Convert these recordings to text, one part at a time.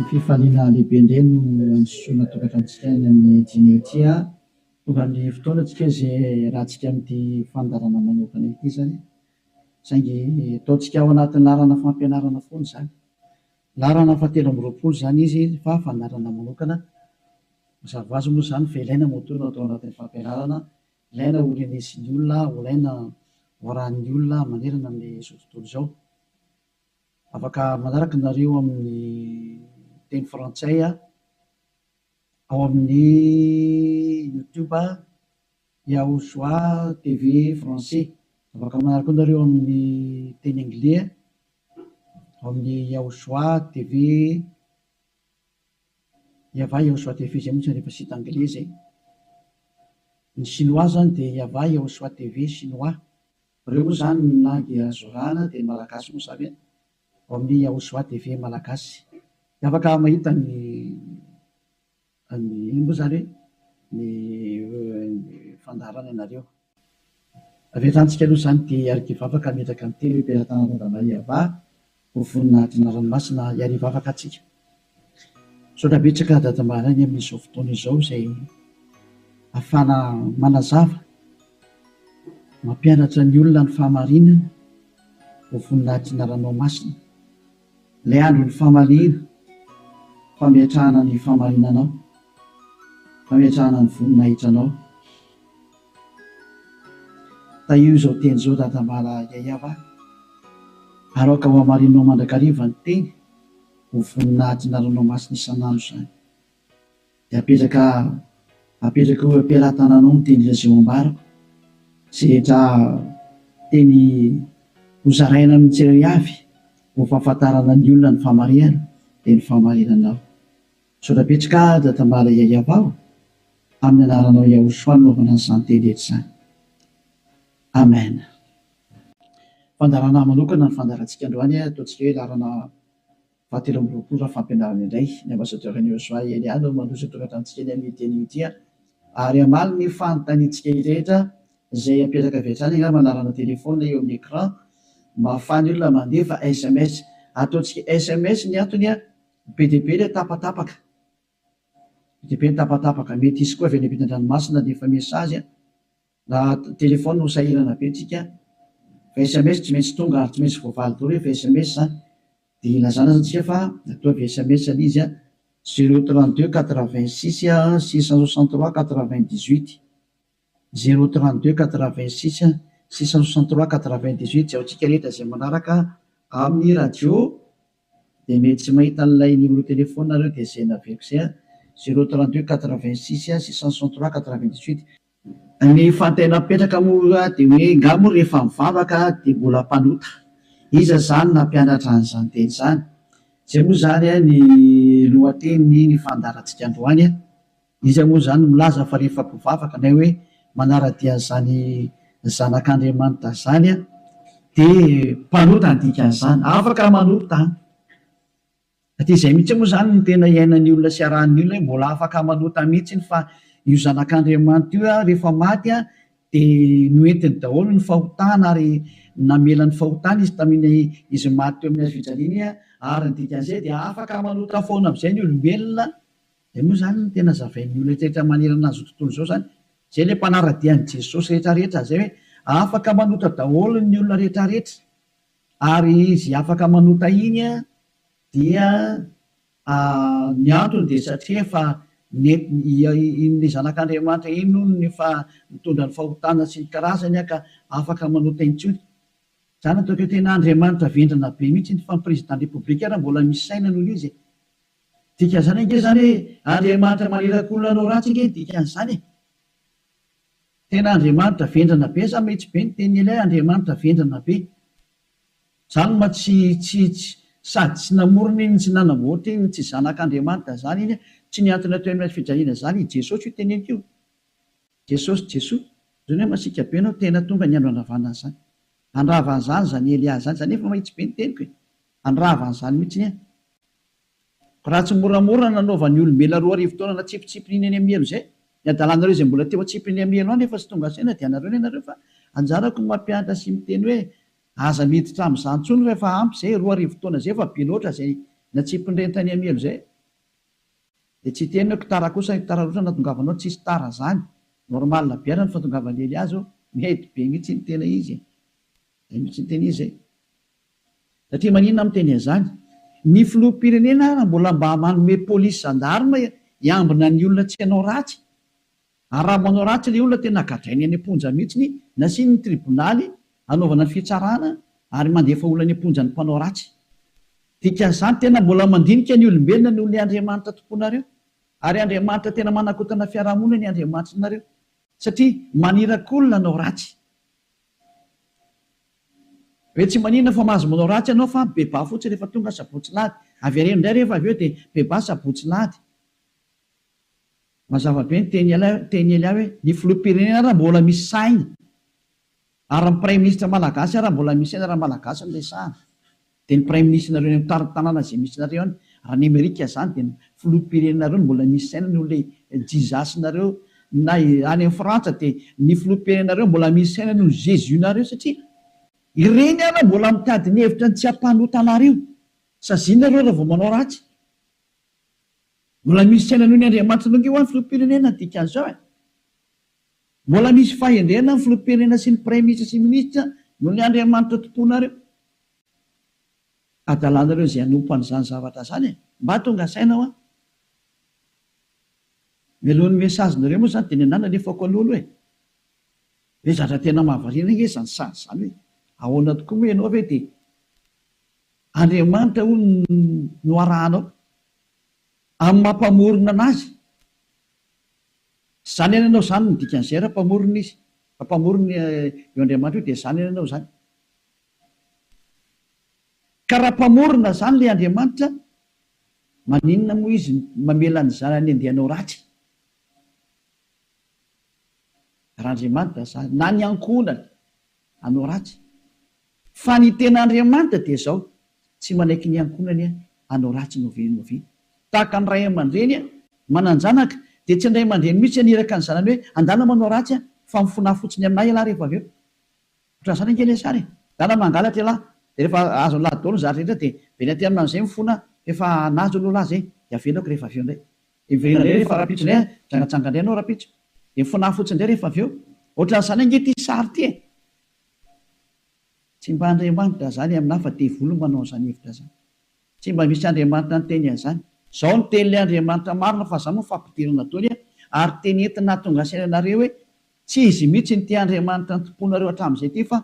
fifaliana lehibe indray no ansoana tokatantsika ny amin'ny diniotia tonga ny fotoanatsika izay rahantsika amin'ity fandarana manokana ity zany saingy ataontsika ao anatin'ny larana fampianarana foana zany larana fahatelo amby roapolo zany izy fa fandarana manokana mazava ho azy moa zany fa ilaina motorina atao anatin'ny fampianarana ilaina ho renesin'ny olona ilaina hoarahan'ny olona manerana amin'izao tontolo izao afaka manaraka nareo amin'ny teny frantsay ao amin'ny YouTube Yahushua TV français afaka manaraka nareo amin'ny teny anglais ao amin'ny Yahushua TV Yahushua TV zay mihitsy rehefa sita anglais zay ny chinois zany dia Yahushua TV chinois reo moa zany ny langue azorana dia malagasy moa zany ao amin'ny Yahushua TV malagasy afaka mahita ny moa zany ny fandarana ianareo rehetantsika aloha zany dia arikiva afaka metraka amin'ny telo mpiara-tanana Dadamariava ho voninahitry ny ranomasina iariva afaka atsika saotra betsaka Dadamariny amin'izao fotoana izao izay ahafana manazava mampianatra ny olona ny fahamarinana ho voninahitry ny ranomasina ilay andro ny fahamaliana fametrahana ny fahamarinanao fametrahana ny voninahitranao taio izao teny izao Dadamara Yayava aroka ho hamarinanao mandrakariva ny teny ho voninahitry ny ranomasina isan'andro zany dia apetraka ho ampiara-tananao ny teny izay ambarako sy rehetra teny hozaraina amin'ny tsirairay avy ho fahafantarana ny olona ny fahamarinana dia ny fahamarinanao saotra betsaka Dadamara Yayava aho amin'ny anaranao Yahushua naovana izany teny rehetra izany amen. Fandarana manokana ny fandarantsika androany ataontsika hoe larana fahatelo amby roapolo fampianarana indray ny ambassadeur-n'i Yahushua Eliana no mandroso tokatantsika eny amin'ny teny ity ary amaly ny fanontaniantsika rehetra izay apetraka avy hatrany angamba manarana telefona eo amin'ny écran mahafany olona mandefa SMS ataontsika SMS ny antony be dia be ilay tapatapaka be dia be ny tapatapaka mety isy koa avy any ampitan-dranomasina dia efa mesazy raha telefona no sahirana be tsika fa SMS tsy maintsy tonga ary tsy maintsy voavaly daholo rehefa SMS zany dia ilazana zany tsika fa atao avy SMS ny izy 032 86 663 98 032 86 663 98 zay antsika rehetra izay manaraka amin'ny radio dia mety tsy mahita an'ilay numéro telefona nareo dia izay naveriko izay 032 86 663 98 ny fantaina mipetraka moa dia hoe ngamo rehefa mivavaka dia mbola mpanota iza zany nampianatra an'izany teny izany izay moa zany ny lohateny ny fandarantsika androany izy moa zany milaza fa rehefa mpivavaka na hoe manaradia zany zanak'Andriamanitra zany dia mpanota ny dikan'izany afaka manota dia izay mihitsy moa zany ny tena iainan'ny olona sy arahan'ny olona mbola afaka manota mihitsy fa io zanak'Andriamanitra io rehefa maty dia noentiny daholo ny fahotana ary namelany fahotana izy tamin'ny izy maty teo amin'ny hazofijaliana ary ny dikan'izay dia afaka manota foana amin'izay ny olombelona dia moa zany ny tena zavain'ny olona rehetra manerana azy tontolo izao zany zay ilay mpanaradian'i Jesosy rehetrarehetra zay hoe afaka manota daholo ny olona rehetrarehetra ary izy afaka manota iny dia ny antony dia satria efa in'ilay zanak'Andriamanitra iny no ny fa mitondra ny fahotana sy ny karazany ka afaka manota intsony zany ataoko hoe tena Andriamanitra vendrana be mihitsy ny fampirezidan repoblika raha mbola misy saina noho izy dikan'izany ange zany hoe Andriamanitra maneraka olona anao ratsy ange dikan'izany tena Andriamanitra vendrana be sa metsy be ny teny ilay Andriamanitra vendrana be zany ma tsy sady tsy namorona iny tsy nanamboatra iny tsy zanak'Andriamanitra zany iny tsy niantona teo amin'ny fijaliana zany Jesosy io teneniko io Jesosy zany hoe masika be anao tena tonga ny andro andravana zany andravana zany zany Elia zany zany efa mahitsy be ny teniko andravana zany mihitsy raha tsy moramora nanaovan'ny olombelona 2 na tsipitsipinyny eny amin'ny elo zay ny adalanareo izay mbola teo atsipiny amin'ny elo any efa tsy tonga saina dia anareo ny anareo fa anjarako mampianatra sy miteny hoe aza miditra amin'izany intsony rehefa ampy zay 2 arivo taona zay fa be loatra zay natsipin'ireny tany amielo zay dia tsy teny hoe tara kosa tara loatra natongavanao tsisy tara zany normal biana ny fahatongavany Eliazo mety be mihitsy ny tena izy mihitsy ny tena izy satria maninona miteny an'izany ny filoham-pirenena raha mbola mba manome polisy gendarme hiambina ny olona tsy hanao ratsy ary raha manao ratsy ilay olona tena gadrainy any am-ponja mihitsy nasiany ny tribonaly anaovana ny fitsarana ary mandefa olona any am-ponja ny mpanao ratsy dikan'izany tena mbola mandinika ny olombelona noho ny Andriamanitra tomponareo ary Andriamanitra tena manakotana fiarahamonina ny Andriamanitra nareo satria maniraka olona anao ratsy hoe tsy manina fa mahazo manao ratsy ianao fa beba fotsiny rehefa tonga sabotsy lahady avy areno indray rehefa avy eo dia beba sabotsy lahady mazava be ny teny Elia hoe ny filoham-pirenena raha mbola misy saina ary ny prime ministre malagasy raha mbola misy saina raha malagasy no resahana dia ny prime ministre nareo ny tanàna izay misy nareo any raha ny Amerika izany dia ny filoham-pirenenareo mbola misy saina noho ilay Jesus nareo na any amin'ny Frantsa dia ny filoham-pirenenareo mbola misy saina noho Jésus nareo satria ireny ara mbola mitady ny hevitra ny tsy hampanota anareo sazianareo raha vao manao ratsy mbola misy saina noho ny Andriamanitra nonge ho an'ny filoham-pirenena dikan'izao mbola misy fahendrena ny filoham-pirenena sy ny prime ministre sy ministra noho ny Andriamanitra tomponareo adalanareo izay hanompo an'izany zavatra zany mba tonga sainao mialohan'ny mesazinareo moa zany dia ny anana nefako alolo hoe zatra tena mahavariana nge zany sady zany hoe ahoana tokoa moa ianao ve dia Andriamanitra ho no arahanao amin'ny mampamorona anazy zany ianao zany ny dikan'izay raha mpamorona izy mpamorona eo Andriamanitra io dia zany ianao zany ka raha mpamorona zany ilay Andriamanitra maninona moa izy mamela ny zanany andehanao ratsy raha Andriamanitra zany na ny ankonany anao ratsy fa ny tena Andriamanitra dia zao tsy manaiky ny ankonany anao ratsy novenovy tahaka ny ray aman-dreny mananjanaka dia tsy ndray aman-dreny mihitsy aniraka ny zanany hoe andana manao ratsy fa mifona fotsiny aminay ialahy rehefa avy eo ohatran' izany angely sary dana mangalatra ialahy dia rehefa azo lahy daholo zatra rehetra dia veny aty amin'izay mifona efa nazo aloha lahy zay dia avelako rehefa avy eo indray iverina indray rehefa rapitso indray jangatsanga indray anao rapitso dia mifona fotsiny indray rehefa avy eo ohatran'izany ange ty sary ty tsy mba Andriamanitra zany aminahy fa devolo manao an'izany hevitra zany tsy mba misy Andriamanitra ny teny an'izany zao ny tenyle Andriamanitra marina fa zany moa fampidirana taony ary teny entina tonga sainanareo hoe tsy izy mihitsy ny ty Andriamanitra ny tomponareo hatramin'izay ty fa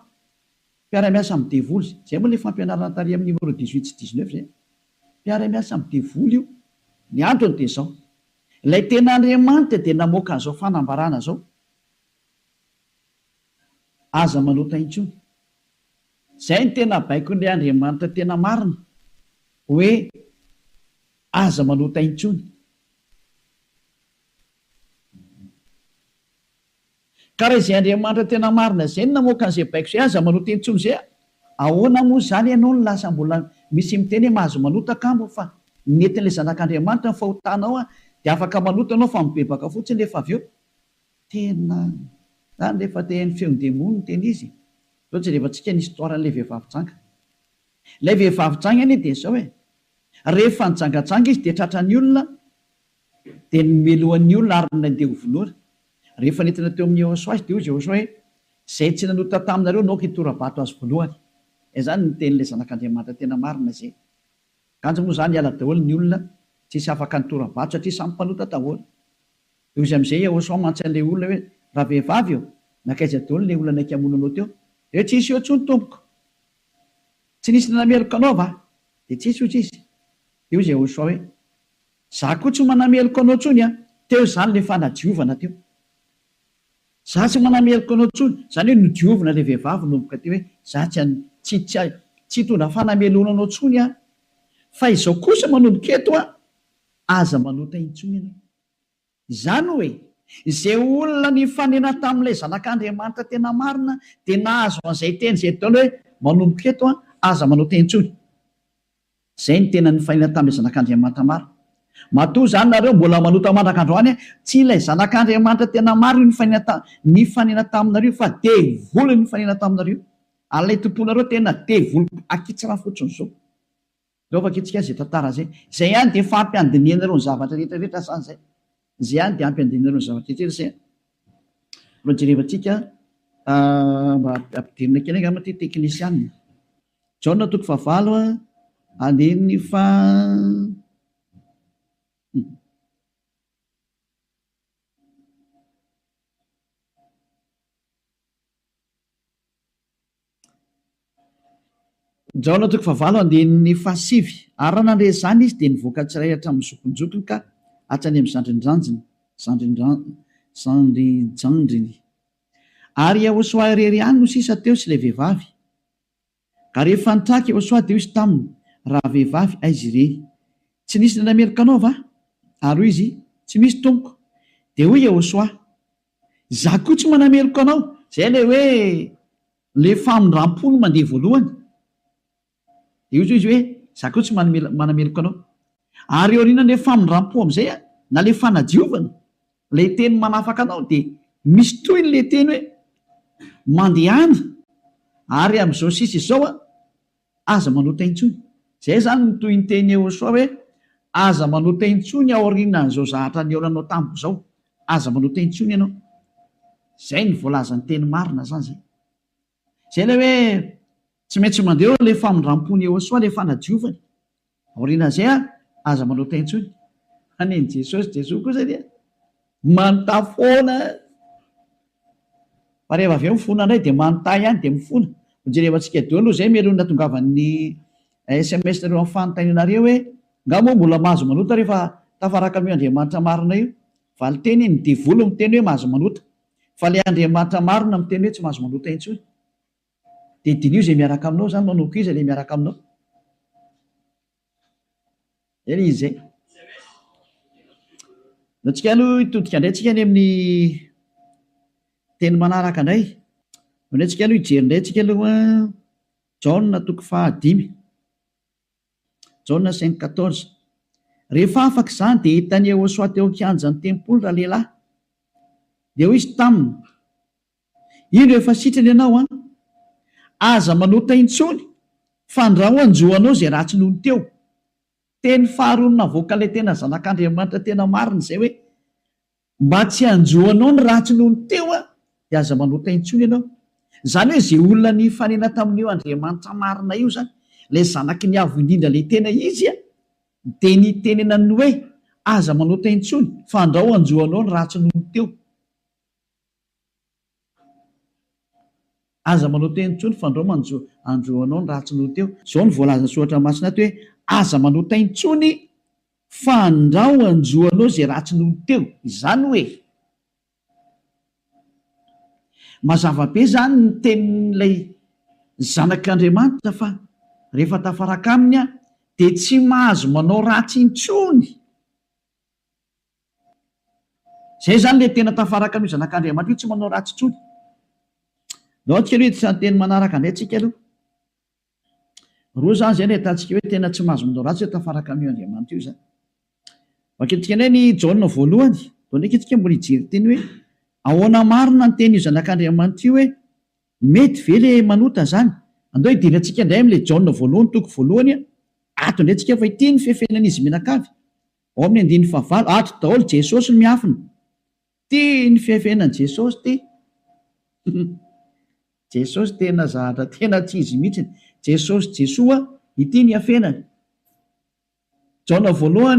mpiara-miasa amin'ny devoly zay moa le fampianarana tary amin'ny numéro 18 sy 19 zay mpiara-miasa amin'ny devoly io ny androny dia zao ilay tena Andriamanitra dia namoaka an'izao fanambarana zao aza manota intsony zay ny tena baiko n'ilay Andriamanitra tena marina hoe aza manota intsony ka raha izay Andriamanitra tena marina zay ny namoaka an'izay baiko zay aza manota intsony zay ahoana moa zany ianao ny lasa mbola misy miteny hoe mahazo manota kambo fa netin'ilay zanak'Andriamanitra ny fahotanao dia afaka manota anao fa mibebaka fotsiny rehefa avy eo tena zany rehefa tehany feon-demony ny teny izy ohatsy rehefa tsika ny histoiran'ilay vehivavy janga ilay vehivavy janga any dia zao rehefa nijangatsanga izy dia tratrany olona dia nomelohan'ny olona ary nandeha hovonoana rehefa nentina teo amin'ny Jehosoa izy dia hoy Jehosoa hoe zay tsy nanota taminareo naoko hitorabato azy voalohany zany ny tenyilay zanak'Andriamanitra tena marina zay kanjo moa zany hiala daholo ny olona tsisy afaka nitorabato satria samy mpanota daholo dia izy amin'izay Jehosoa mantsy an'ilay olona hoe raha vehivavy eo nakaiza daholo ilay olona naiky hamonanao teo dia hoe tsisy eo tsony tompoko tsy nisy nanameloko anao va dia tsisy io tsisy dia hoy Jehosoa hoe za koa tsy manameloko anao tsony teo zany le fanadiovana teo za tsy manameloko anao tsony zany hoe nodiovina ilay vehivavy nomboka teo hoe za tsy hitondra fanamelona anao tsony fa izao kosa manomboka eto aza manota intsony ianao izany hoe izay olona ny fanena tamin'ilay zanak'Andriamanitra tena marina dia nahazo an'izay teny izay taona hoe manomboka eto aza manota intsony zay ny tena ny fanena tamin'ilay zanak'Andriamanitra marina matoa zany nareo mbola manota mandrak'androany tsy ilay zanak'Andriamanitra tena marina ny fanena taminareo fa devoly ny fanena taminareo alay tomponareo tena devoly akitsy raha fotsiny zao Laovaka itsika zay tantara zay. Zay ihany dia fampiandiniana ireo ny zavatra rehetrarehetra sany zay. Zay ihany dia ampiandiniana ireo ny zavatra rehetrarehetra zay. Raha jerevantsika mba ampidirina kely angamba ty teknisianina. Jaona 9 andininy fa Jaona 9 andininy fa 7 ary raha nandre zany izy dia nivoaka tsiray hatramin'ny zokonjokony ka hatrany amin'ny zandrinjandriny ary Yahosoa irery ihany no sisa teo sy ilay vehivavy. Ka rehefa nitraka Yahosoa dia izy taminy, raha vehivavy aiza ireny, tsy nisy nanameloka anao va? Ary hoy izy, tsy misy tompoko. Dia hoy Yahosoa, za koa tsy manameloka anao. Zay ilay hoe le famindram-pony mandeha voalohany. Dia hoy izy hoe za koa tsy manameloka anao. Ary eo aoriana le famindram-po amin'izay na le fanadiovana, le teny manafaka anao dia misy toy le teny hoe mandehana ary amin'izao sisa izao aza manota intsony. Zay zany no toy ny teny Yahosoa hoe aza manota intsony ao aorianan'izao zavatra niaonanao tamiko zao, aza manota intsony ianao. Zay ny voalazany teny marina zany zay. Zay ilay hoe tsy maintsy mandeha le famindram-pony Yahosoa le fanadiovany. Aorian'izay aza manota intsony. Aneny Jesosy kosa dia manontany foana. Fa rehefa avy eo mifona indray dia manontany ihany dia mifona. Jerevantsika deo aloha zay melona natongavan'ny SMS nareo amin'ny fanontanianareo hoe ngamo mbola mahazo manota rehefa tafaraka amin'io Andriamanitra marina io. Valy teny ny divolo miteny hoe mahazo manota, fa le Andriamanitra marina miteny hoe tsy mahazo manota intsony. Dia dinio izay miaraka aminao zany, manao koa izy ilay miaraka aminao. Eny izy zay. Antsika aloha hitodika indray tsika any amin'ny teny manaraka indray. Indray tsika aloha hijery indray tsika aloha Jaona 5. Jaona 5:14. Rehefa afaka izany dia hitany Yahosoa teo an-kianjan'ny tempoly raha lehilahy. Dia hoy izy taminy, ino efa sitrany ianao aza manota intsony fa andraho anjoanao izay ratsy nohony teo. Teny faharoa navoaka ilay tena zanak'Andriamanitra tena marina izay hoe mba tsy anjoanao ny ratsy nohony teo dia aza manota intsony ianao. Zany hoe izay olona ny fanena tamin'io Andriamanitra marina io zany, ilay zanaky ny avo indrindra ilay tena izy dia ny tenenany hoe aza manota intsony fa andraho anjoanao ny ratsy nohony teo. Aza manota intsony fa andraho anjoanao ny ratsy nohony teo. Izao ny voalazana soratra masina ato hoe aza manota intsony fa andraho anjoanao izay ratsy nohony teo. Izany hoe mazava be zany ny tenin'ilay zanak'Andriamanitra fa rehefa tafaraka aminy dia tsy mahazo manao ratsy intsony. Zay zany le tena tafaraka amin'io zanak'Andriamanitra io, tsy manao ratsy intsony. Nao tsika aloha tsy teny manaraka indray tsika aloha. Roa zany zay no ahitantsika hoe tena tsy mahazo manao ratsy tafaraka amin'io Andriamanitra io zany. Vakentsika indray ny Jaona 1. Dao ndraiky tsika mbola hijery teny hoe ahoana marina ny teny io zanak'Andriamanitra io hoe mety ve le manota zany. Andao hidirantsika indray amin'ilay Jaona 1:1. Ato indray tsika fa ity ny fefenan'izy menakavy. Ao amin'ny 9 ato daholo Jesosy no miafina. Ty ny fefenan Jesosy ty. Jesosy tena zahatra tena tsy izy mihitsy. Jesosy Jesoa ity ny afenany. Jaona 1:1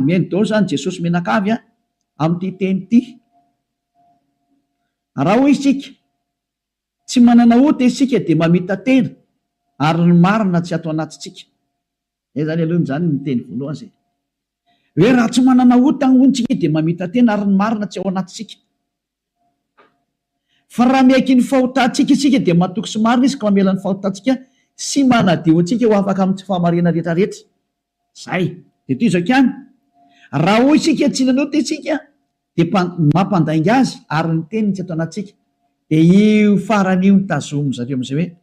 mihaino daholo zany Jesosy menakavy amin'ity teny ity. Raha hoy isika tsy manana ota isika dia mamita tena ary ny marina tsy ato anatintsika. Zany aloha zany ny teny voalohany zay. Hoe raha tsy manana ota ny ontsika dia mamita tena ary ny marina tsy ao anatintsika. Fa raha miaiky ny fahotantsika isika dia matoky sy marina izy ka mamela ny fahotantsika sy manadio antsika ho afaka amin'ny tsy fahamarina rehetrarehetra. Zay. Dia toy izao ihany. Raha hoy isika tsy nanota isika dia mampandainga azy ary ny teniny tsy ato anatsika. Dia io faran'io ny tazomy zareo amin'izay hoe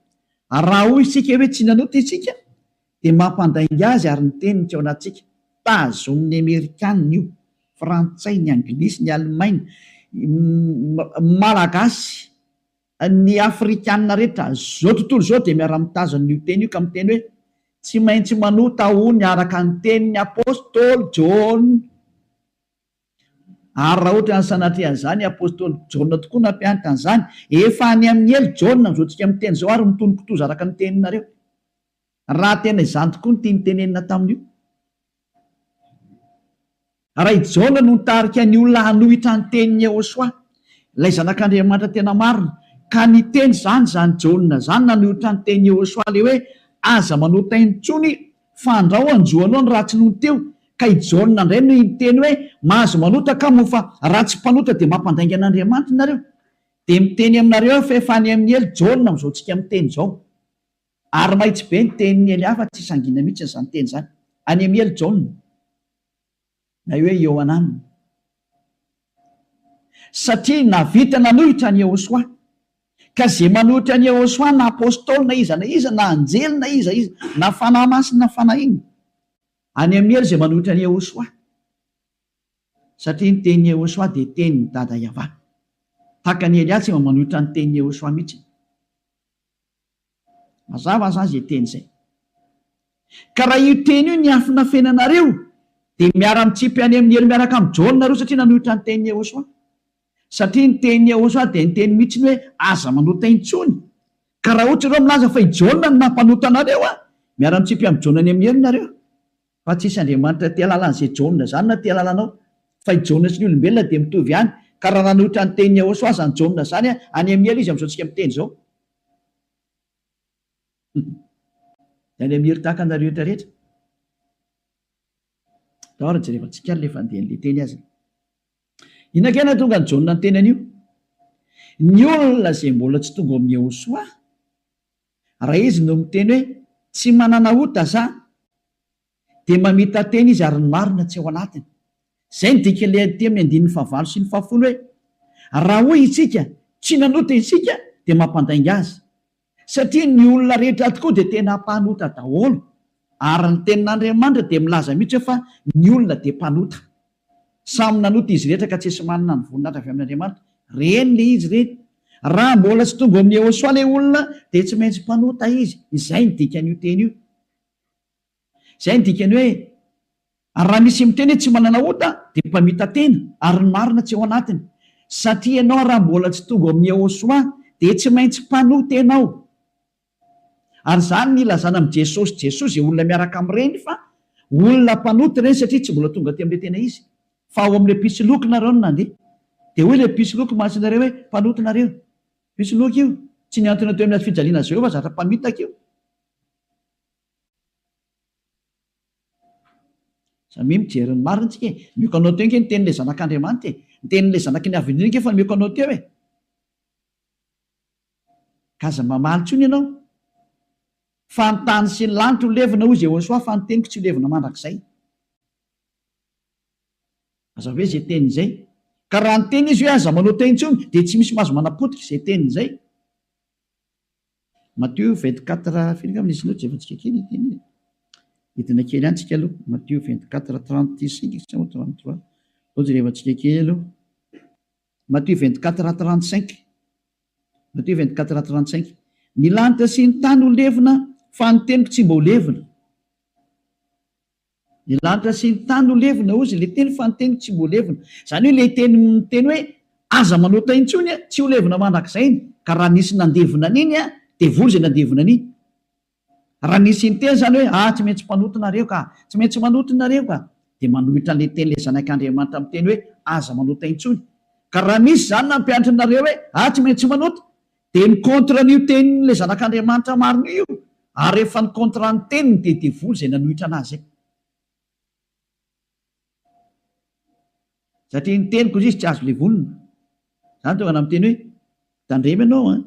raha hoy isika hoe tsy nanota isika dia mampandainga azy ary ny teniny tsy ao anatsika. Tazomin'ny Amerikanina io, Frantsay, ny Anglisy, ny Alemaina, Malagasy, ny Afrikanina rehetra zao tontolo zao dia miara-mitazona io teny io ka miteny hoe tsy maintsy manota hony araka ny tenin'ny apôstôly John. Ary raha ohatra ny sanatrehan'izany apôstôly John tokoa nampianatra an'izany, efa any amin'ny elo John mizoatsika amin'ny teny zao ary mitony kitoza araka ny teninareo. Raha tena izany tokoa ny tia nitenenina tamin'io. Raha i John no nitarika ny olona hanohitra ny tenin'ny Jehosoa, ilay zanak'Andriamanitra tena marina, ka ny teny zany John zany nanohitra ny tenin'ny Jehosoa le hoe aza manota intsony fa andrao anjoanao ny ratsy noho teo. Ka i John indray no miteny hoe mahazo manota ka moa fa ratsy mpanota dia mampandainga an'Andriamanitra nareo. Dia miteny aminareo fa efa any amin'ny elo John mizaotsika amin'ny teny zao. Ary mahitsy be ny tenin'ny ely hafa tsy sangina mihitsy izany teny zany. Any amin'ny elo John na hoe Ioanana. Satria navita nanohitra ny Jehosoa, ka zay manohitra ny Jehosoa na apôstôly na iza na anjely na iza na fanahy masina na fanahy iny, any amin'ny elo zay manohitra ny Jehosoa. Satria ny tenin'ny Jehosoa dia tenin'ny dada Iava. Tahaka ny Elia tsy manohitra ny tenin'ny Jehosoa mihitsy. Mazava zany zay teny zay. Ka raha io teny io ny afina fenanareo dia miara-mitsipy any amin'ny elo miaraka amin'ny John nareo satria nanohitra ny tenin'ny Jehosoa. Satria ny tenin'ny Jehosoa dia ny teny mihitsy hoe aza manota intsony. Ka raha ohatra ireo milaza fa i John no nampanota anareo, miara-mitsipy amin'ny John any amin'ny elo nareo. Fa tsisy Andriamanitra tia lalan'izay John zany na tia lalanao. Fa i John sy ny olombelona dia mitovy ihany. Ka raha nanohitra ny tenin'ny Jehosoa zany John zany any amin'ny elo izy amin'izao amin'ny teny zao. Any amin'ny elo tahaka ny rehetra rehetra. Dahora jerevantsika le fandehan'ilay teny azy. Inona tonga ny John ny teny an'io? Ny olona izay mbola tsy tonga amin'ny Jehosoa, raha izy no miteny hoe tsy manana ota za, dia mamita teny izy ary ny marina tsy ao anatiny. Izay ny dikan'ilay aty amin'ny 9:9 sy 10 hoe raha hoy isika tsy nanota isika dia mampandainga azy. Satria ny olona rehetra tokoa dia tena mpanota daholo. Ary ny tenin'Andriamanitra dia milaza mihitsy fa ny olona dia mpanota. Samy nanota izy rehetra ka tsy esy manana ny voninahitra avy amin'Andriamanitra. Reny le izy reny. Raha mbola tsy tonga amin'ny Jehosoa ilay olona dia tsy maintsy mpanota izy. Izay ny dikan'io teny io. Izay ny dikany hoe raha misy miteny hoe tsy manana ota dia mpamita tena ary ny marina tsy ao anatiny. Satria ianao raha mbola tsy tonga amin'ny Jehosoa dia tsy maintsy mpanota ianao. Ary zany ny ilazana amin'ny Jesosy dia olona miaraka amin'ireny fa olona mpanota ireny satria tsy mbola tonga aty amin'ilay tena izy. Fa ao amin'ilay pisoloky nareo no nandeha. Dia hoy ilay pisoloky mahatsinareo hoe mpanota nareo. Pisoloky io tsy niantona teo amin'ny fijaliana Jehova zatra mpamitaka io. Samy mijery ny marina tsika e. Mioka anao teo ny tenin'ilay zanak'Andriamanitra e. Ny tenin'ilay zanaky ny avindrina fa mioka anao teo e. Kaza mamaly tsony ianao. Fa ny tany sy ny lanitra ho levina hoy Jehosoa fa ny teniko tsy ho levina mandrakizay. Aza hoe izay teny izay. Ka raha ny teny izy hoe aza manota intsony dia tsy misy mahazo manapotika izay teny izay. Matthieu 24 firy angamba izy loatra jevantsika kely teny. Hitina kely ihany tsika aloha. Matthieu 24:35 sa 33. Ao jerevantsika kely aloha. Matthieu 24:35. Matthieu 24:35. Ny lanitra sy ny tany ho levina fa ny teniko tsy mba ho levina. Ny lanitra sy ny tany ho levina ozy ilay teny fa ny teniko tsy mba ho levina. Izany hoe ilay teny hoe aza manota intsony tsy ho levina mandrakizay iny. Ka raha nisy nandevina an'iny dia vory izay nandevina an'iny. Raha nisy ny teny zany hoe tsy maintsy mpanota nareo ka, tsy maintsy manota nareo ka, dia manohitra an'ilay teny ilay zanak'Andriamanitra amin'ny teny hoe aza manota intsony. Ka raha misy zany nampianatra nareo hoe tsy maintsy manota, dia ny kontra n'io tenin'ilay zanak'Andriamanitra marina io. Ary efa ny kontra ny teniny dia devoly izay nanohitra anazy. Satria ny teniko izy tsy azo levolina. Zany tonga amin'ny teny hoe tandremy ianao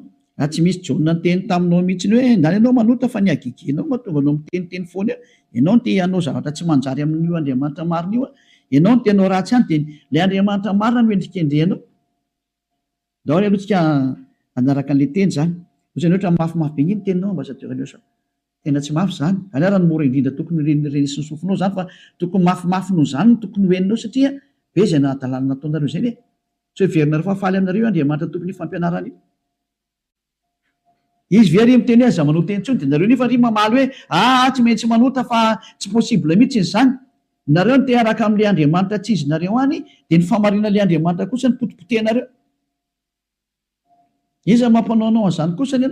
tsy misy John ny teny taminao mihitsy hoe ndany ianao manota fa ny agiginao mahatonga anao miteniteny foana eo. Ianao no te hanao zavatra tsy manjary amin'io Andriamanitra marina io. Ianao no te hanao ratsy ihany dia ilay Andriamanitra marina no endrikendrehanao. Daholo aloha tsika anaraka an'ilay teny zany. Ohatrany ohatra mafimafy be ny teninao ambassadeur. Tena tsy mafy zany. Anarany mora indrindra tokony renisy ny sofinao zany fa tokony mafimafy noho zany no tokony hoeninao satria be izay nahadalana nataonareo izay hoe tsy hoe verina fa faly aminareo Andriamanitra tokony fampianarana io. izy very miteny hoe aza manota intsony, de nareo nefa ry mamaly hoe tsy maintsy manota fa tsy possible mihitsy zany. Nareo te araka amin'le Andriamanitra tsy izy nareo any, de ny famarina le Andriamanitra kosa ny potipotenareo. Iza mampanaonao an'izany kosa ny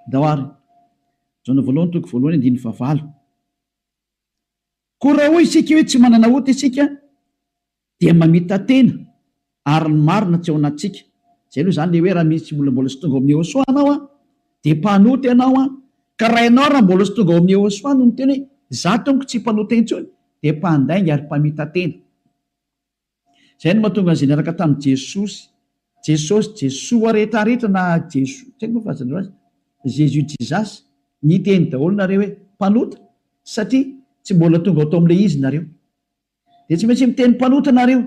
daoary Jaona voalohany toko voalohany 9:9. Ko raha hoy isika hoe tsy manana ota isika dia mamita tena ary ny marina tsy ao anatsika. Zay aloha zany le hoe raha misy mbola sy tonga ao amin'ny Yehosoa anao dia mpanota ianao ka raha ianao raha mbola sy tonga ao amin'ny Yehosoa no miteny hoe za tomko tsy mpanota intsony, dia mpandainga ary mpamita tena. Zay no mahatonga an'izay niaraka tamin'i Jesoa rehetrarehetra na Jesoa tsy haiko fazan'ireo azy Jésus Jesus ny teny daholo nareo hoe mpanota, satria tsy mbola tonga atao amin'ilay izy nareo. Dia tsy maintsy miteny mpanota nareo,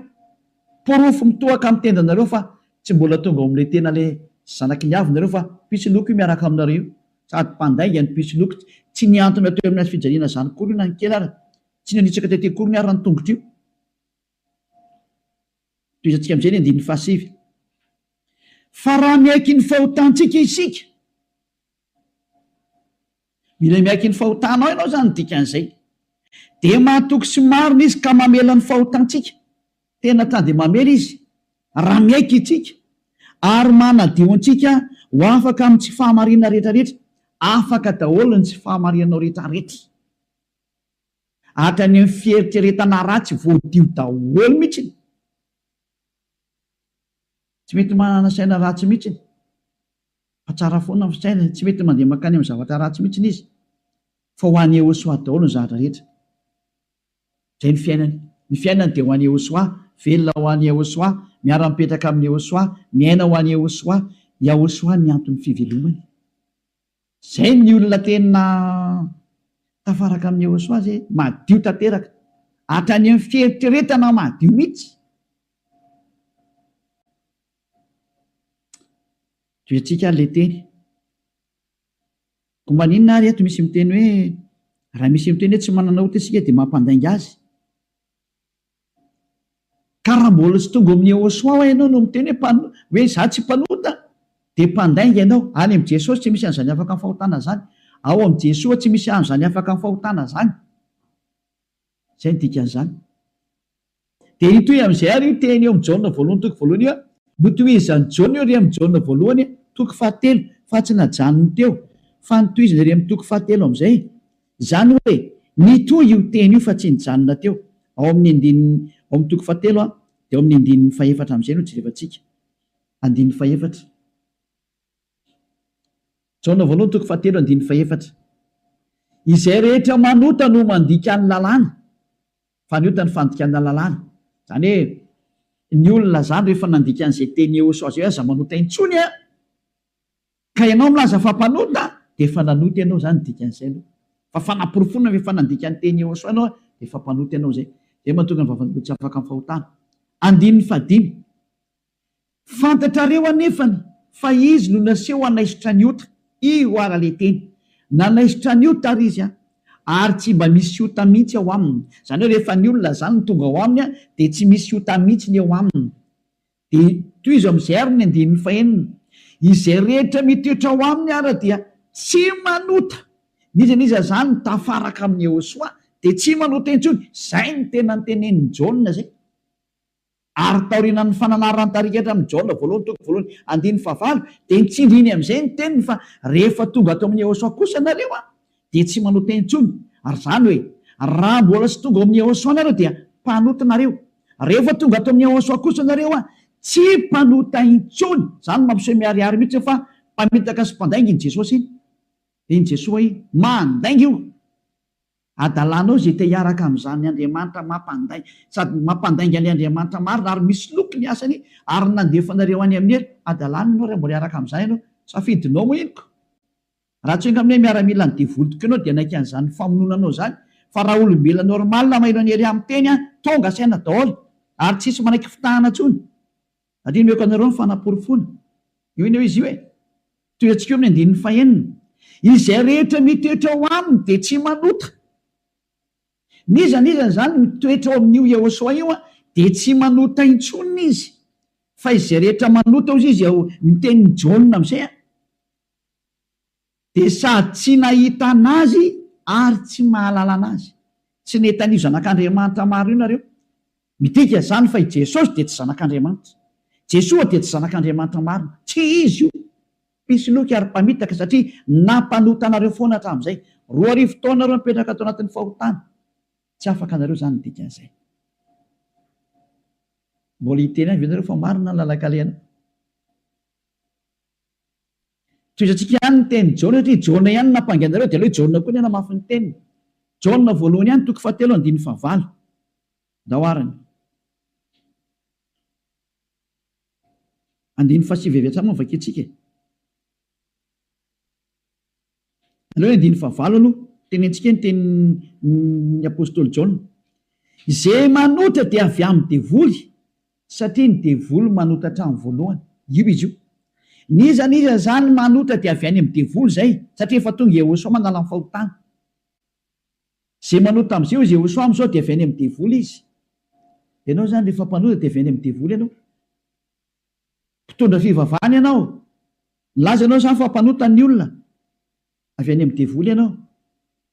porofo mitohaka amin'ny tendanareo fa tsy mbola tonga ao amin'ilay tena le zanaky ny avy nareo fa pisy loko miaraka aminareo, sady mpandainga ny pisy loko. Tsy niantona teo amin'ny fijaliana zany kory na ny kely ary, tsy nanitsaka tety kory ny ary ny tongotro io. Toizantsika amin'izay ny 9:7. Fa raha miaiky ny fahotantsika isika, mila miaiky ny fahotanao ianao zany dikan'izay, dia mahatoky sy marina izy ka mamela ny fahotantsika. Tena tady mamela izy raha miaiky itsika ary manadio antsika ho afaka amin'ny tsy fahamarina rehetrarehetra. Afaka daholo ny tsy fahamarinanao rehetrarehetra, hatrany amin'ny fieritreretana ratsy voadio daholo mihitsy. Tsy mety manana saina ratsy mihitsy, fa tsara foana ny saina, tsy mety mandeha makany amin'ny zavatra ratsy mihitsy izy, fa ho an'ny Yehosoa daholo ny zavatra rehetra. Zay ny fiainany. Ny fiainany dia ho an'ny Yehosoa, velona ho an'ny Yehosoa, miara-mipetraka amin'ny Yehosoa, miaina ho an'ny Yehosoa. Yehosoa ny antony fivelomany. Zay ny olona tena tafaraka amin'ny Yehosoa zay madio tanteraka, hatrany amin'ny fieritreretana madio mihitsy. Toeantsika le teny. Ko maninona ary eto misy miteny hoe raha misy miteny hoe tsy manana ota isika dia mampandainga azy. Ka raha mbola sy tonga amin'ny Yehosoa ianao no miteny hoe za tsy mpanota dia mpandainga ianao. Any amin'ny Jesosy tsy misy an'izany afaka amin'ny fahotana zany. Ao amin'ny Jesoa tsy misy an'izany afaka amin'ny fahotana zany. Zay ny dikan'izany. Dia itoy amin'izay ary io teny eo amin'ny Jaona voalohany toko voalohany io, notohizan'ny Jaona io ry amin'ny Jaona voalohany toko 7 fa tsy najanony teo, fa notohizana ry amin'ny toko 7 amin'izay. Zany hoe nitoy io teny io fa tsy nijanona teo. Ao amin'ny toko 7 dia ao amin'ny 9:4 amin'izay no jerevantsika. 9:4. Jaona voalohany toko 7 9:4. Izay rehetra manota no mandika ny lalàna, fa ny ota ny fandikana lalàna. Zany hoe ny olona zany rehefa nandika an'izay teny Yehosoa zay aza manota intsony ka ianao milaza fa mpanota dia efa nanota ianao zany dikan'izay aloha. Fa fanaporofona rehefa nandika ny teny Yehosoa ianao dia efa mpanota ianao zay. Zay mahatonga ny vavan'ny tsy afaka amin'ny fahotana. 9:5. Fantatrareo anefany fa izy no naseho hanaisitra ny ota. Io ara le teny nanaisitra ny ota ary izy ary tsy mba misy ota mihitsy ao aminy. Zany hoe rehefa ny olona zany tonga ao aminy dia tsy misy ota mihitsy ny ao aminy. Dia toy izy amin'izay ary ny 9:9. Izay rehetra mitoetra ao aminy ara dia tsy manota. Niza zany tafaraka amin'ny Yehosoa dia tsy manota intsony. Zay ny tena nytenenin'ny Jaona zay. Ary taorian'ny fananarany tarikatra amin'ny Jaona voalohany toko voalohany 9:9 dia nitsindriny amin'izay ny teniny fa rehefa tonga ato amin'ny Yehosoa kosa nareo dia tsy manota intsony. Ary zany hoe raha mbola sy tonga amin'ny Yehosoa nareo dia mpanota nareo. Rehefa tonga ato amin'ny Yehosoa kosa nareo tsy mpanota intsony. Zany mampiseho miariary mihitsy fa mpamitaka sy mpandainga iny Jesosy iny. Iny Jesosy mandainga io. Adalanao zay te hiaraka amin'izany Andriamanitra mampandainga, sady mampandainga ny Andriamanitra marina ary misy loko ny asany ary nandefanareo any amin'ny heri. Adalana ianao raha mbola hiaraka amin'izany ianao, safidinao moa inoko. Raha tsy enga amin'ny miaramila ny devolotiko ianao dia naika an'izany famononanao zany. Fa raha olombelona normal mailo any ery amin'ny teny tonga saina daholo ary tsisy manaiky fitahana intsony. Adino meko anareo ny fanaporofona. Io iny hoe izy io toy antsika eo amin'ny 9:9. Izay rehetra mitoetra ao aminy dia tsy manota. Nizany zany mitoetra ao amin'io Yehosoa io dia tsy manota intsony izy, fa izay rehetra manota ozy izy ao niteny Jaona amizay dia sady tsy nahita anazy ary tsy mahalala anazy. Tsy netan'io zanak'Andriamanitra maro io nareo. Midika zany fa i Jesosy dia tsy zanak'Andriamanitra. Jesoa dia tsy zanak'Andriamanitra marina. Tsy izy io. Pisy loka ary mpamitaka satria nampanota anareo foana hatramin'izay. 2 taona nareo mipetraka atao anatin'ny fahotana. Tsy afaka anareo zany ny dikan'izay. Mbola hiteny any venareo fa marina ny lalakaleana. Toizantsika ihany ny teny Jaona satria Jaona ihany nampangainareo dia ileo Jaona koa ny namafy ny teniny. Jaona voalohany ihany 7:9 dahoarany. 9:7 moa vakitsika. Aleo 9:5 aloha tenentsika ny tenin'ny apôstôly Jaona. Izay manota dia avy amin'ny devoly satria ny devoly manota hatramin'ny voalohany. Io izy io. Niza zany manota dia avy any amin'ny devoly zay satria efa tonga Jehosoa manala ny fahotana. Izay manota amin'izay izy Jehosoa amin'izao dia avy any amin'ny devoly izy. Ianao zany rehefa mpanota dia avy any amin'ny devoly ianao. Mpitondra fivavahana ianao. Laza ianao zany fa mpanota ny olona. Avy any amin'ny devoly ianao.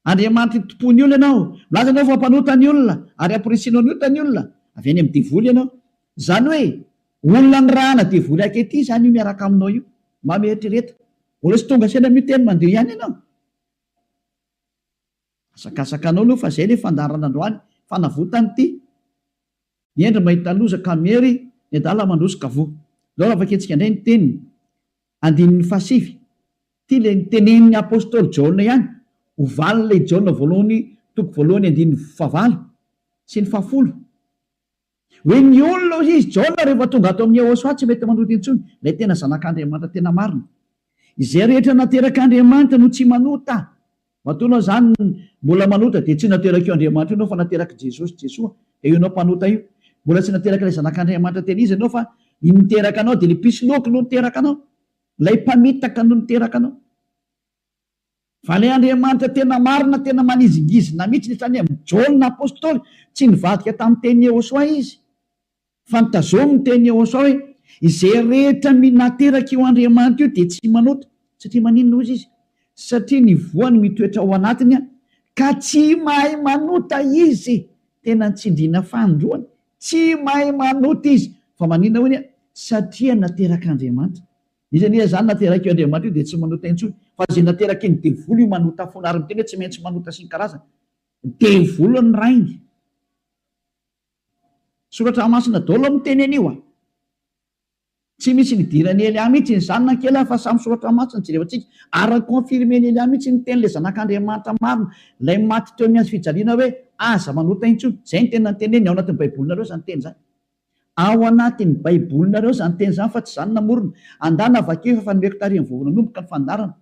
Andriamanitra tompony olona ianao. Laza ianao fa mpanota ny olona ary ampirisinao ny ota ny olona. Avy any amin'ny devoly ianao. Zany hoe olona ny rahana devoly akety zany io miaraka aminao io. Mametrereta. Olona sy tonga saina miteny mandeha ihany ianao. Asakasakanao aloha fa zay ilay fandarana androany fanavotany ity. Niendry mahita loza kamery ny adala mandroso kavoa. Lao raha vaketsika indray ny teniny. 9:7. Ty le nitenen'ny apôstôly Jaona ihany. Ovaly le Jaona voalohany 9:9 sy ny 10. Hoe ny olona izy Jaona rehefa tonga ato amin'ny Jehosoa tsy mety manota intsony. Ilay tena zanak'Andriamanitra tena marina. Izay rehetra naterak'Andriamanitra no tsy manota. Matonao zany mbola manota dia tsy nateraka io Andriamanitra ianao fa nateraka Jesosy Jesoa. Io ianao mpanota io. Mbola tsy nateraka ilay zanak'Andriamanitra tena izy ianao fa niteraka anao dia ilay pisoloky no niteraka anao. Ilay mpamitaka no niteraka anao. Fa ilay Andriamanitra tena marina tena manizingizina mihitsy ny amin'ny Jaona apôstôly tsy nivadika tamin'ny teny Jehosoa izy. Fa nitazomy ny teny Jehosoa hoe izay rehetra nateraka io Andriamanitra io dia tsy manota. Satria maninona ozy izy? Satria ny voany mitoetra ao anatiny ka tsy mahay manota izy. Tena nitsindriana fandroany. Tsy mahay manota izy. Fa maninona hoy satria nateraka Andriamanitra. Izy zany nateraka io Andriamanitra io dia tsy manota intsony. Fa izay nateraka iny devoly io manota foana ary miteny hoe tsy maintsy manota sy ny karazana. Devoly ny rainy. Soratra masina daholo miteny anio. Tsy misy nidirany Elia mihitsy ny zanona kely fa samy soratra masina jerevantsika. Ara konfirmeny Elia mihitsy ny teny le zanak'Andriamanitra marina. Ilay maty teo amin'ny fijaliana hoe aza manota intsony. Zay ny tena teneny ao anatin'ny baibolinareo zany teny zany. Ao anatin'ny baibolinareo zany teny zany fa tsy zany namorona. Andana vakeo fa nomeko tarihin'ny vovonanomboka ny fandarana.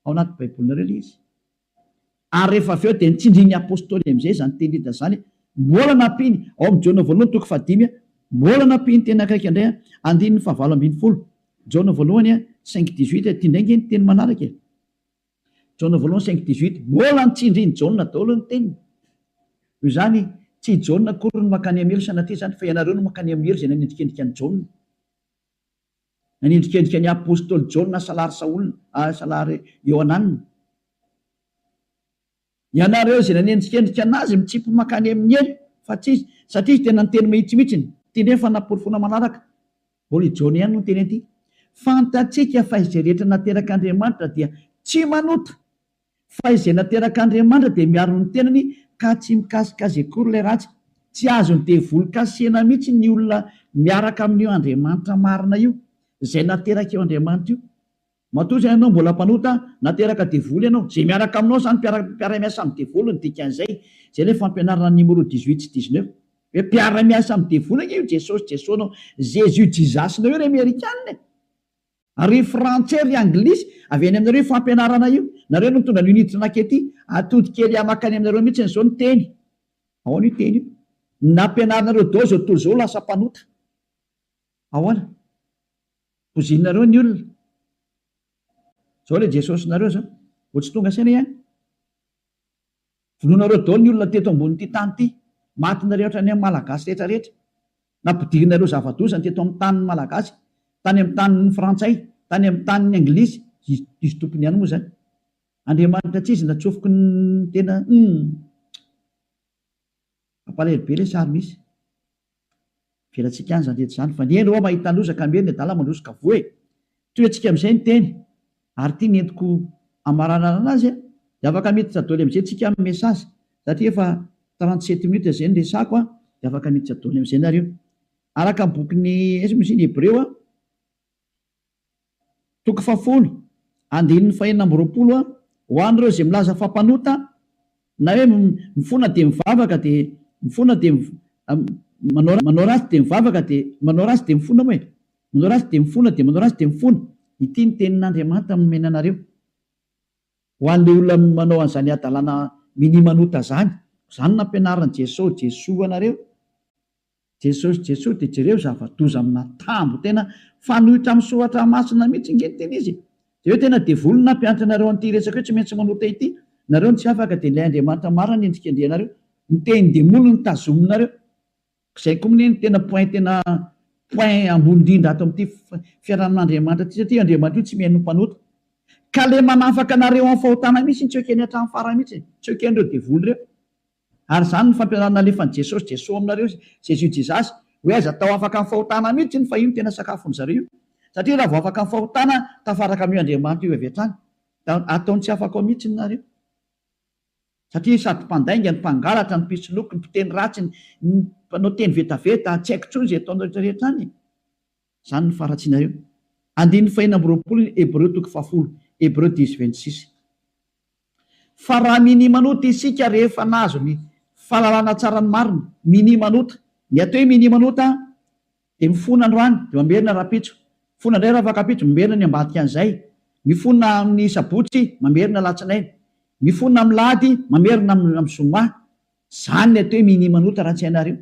Ao anatin'ny baibolinareo ilay izy. Ary rehefa avy eo dia nitsindriany apôstôly amin'izay zany teny hita zany. Mbola nampiny ao amin'ny Jaona voalohany 5:5 mbola nampiny teny akaiky indray 9:9. Jaona voalohany 5:18 ty indraingy ny teny manaraka. Jaona voalohany 5:18 mbola nitsindriany Jaona daholo ny teniny. Io zany tsy Jaona akory no makany amelo sanatria zany fa ianareo no makany amelo izay nanendrikendrika ny Jaona. Nanendrikendrika ny apôstôly Jaona salary Saolina, salary Ioananina. Ianareo izay nanendrikendrika anazy mitsipy makany amin'ny elo fa tsy satria tena niteny mihitsimihitsiny. Ty nefa naporofona manaraka. Mbola Jaona ihany no teny aty. Fantatsika fa izay rehetra naterak'Andriamanitra dia tsy manota. Fa izay naterak'Andriamanitra dia miaro ny tenany ka tsy mikasikazy akory ilay ratsy. Tsy azo ny devoly kasena mihitsy ny olona miaraka amin'io Andriamanitra marina io. Izay nateraka io Andriamanitra io. Matoa ianao mbola mpanota nateraka devoly ianao. Izay miaraka aminao zany mpiara-miasa amin'ny devoly ny dikan'izay. Izay ilay fampianarana numéro 18 sy 19. Hoe mpiara-miasa amin'ny devoly io Jesosy Jesosy Jésus Jesus-nao io ry Amerikanina. Ary frantsay ry anglisy avy any aminareo fampianarana io. Nareo no tonga ny niditra anakety atody kely amakany aminareo mihitsy n'izao ny teny. Ahoana io teny io? Nampianaranareo dao zao toy izao lasa mpanota. Ahoana? Pozinareo ny olona. Zao ilay Jesosy nareo zao. Vao tsy tonga saina ihany. Vonoanareo daholo ny olona teto ambony ity tany ity. Matinareo ohatra ny amin'ny malagasy rehetra rehetra. nampidirina ireo zava-dosany teto amin'ny tanin'ny malagasy, tany amin'ny tanin'ny frantsay, tany amin'ny tanin'ny anglisy, izy tompony ihany moa zany. Andriamanitra tsy izy natsofoko ny tena ampalahelo be le sary misy. Velantsika any zany rehetra zany fa ny eny ao mahita losaka meny ny adala mandrosika voe. Toy antsika amin'izay ny teny ary tia nentiko amaranana anazy dia afaka miditra daholo amin'izay tsika amin'ny mesazy satria efa 37 minutes izay ny resako dia afaka miditra daholo amin'izay nareo. Araka ny bokin'ny misy ny Hebreo toko 10 andininy 420 ho an'ireo izay milaza fampanota na hoe mifona dia mivavaka dia mifona dia manao ratsy dia mivavaka dia manao ratsy dia mifona moa e, manao ratsy dia mifona dia manao ratsy dia mifona. Ity ny tenin'Andriamanitra nomena anareo ho an'ilay olona manao an'izany adalana minimanota zany nampianaran'i Jesoa anareo. Jesosy dia jereo zava-doza amina tambo tena fanohitra amin'ny soratra masina mihitsy nge teny izy. Dia hoe tena devolina nampianatra anareo an'ity resaka hoe tsy maintsy manota ity. Nareo no tsy afaka dia ilay Andriamanitra marina ny endrika andrianareo. Ny teny demolina ny tazominareo. Izay koa ny tena point ambony indrindra ato amin'ity fiarahamin'Andriamanitra ity satria Andriamanitra io tsy mihaino mpanota. Ka le manafaka anareo amin'ny fahotana mihitsy tsy ekeny hatramin'ny farany mihitsy, tsy eken'ireo devoly ireo. Ary izany ny fampianarana alefan'i Jesosy aminareo Jesus hoe aza tao afaka amin'ny fahotana mihitsy ny fa io no tena sakafon'ny zareo. Satria raha vao afaka amin'ny fahotana tafaraka amin'io Andriamanitra io avy hatrany, ataony tsy afaka ao mihitsy nareo. Satria sady mpandainga ny mpangalatra ny mpisoloky ny mpiteny ratsy ny mpanao teny vetaveta tsy haiko intsony izay ataonao rehetrarehetra any. Izany ny faratsianareo. Andininy 420 Hebreo toko 10 Hebreo 10:26. Fa raha minimanota isika rehefa nahazo ny fahalalana tsara ny marina, minimanota. Ny atao hoe minimanota dia mifona androany dia mamerina rapitso, mifona indray raha fakapitso mamerina ny ambadika an'izay, mifona amin'ny sabotsy mamerina latsinainy, mifona amin'ny lahady mamerina amin'ny zoma. Izany ny atao hoe minimanota raha tsy hainareo.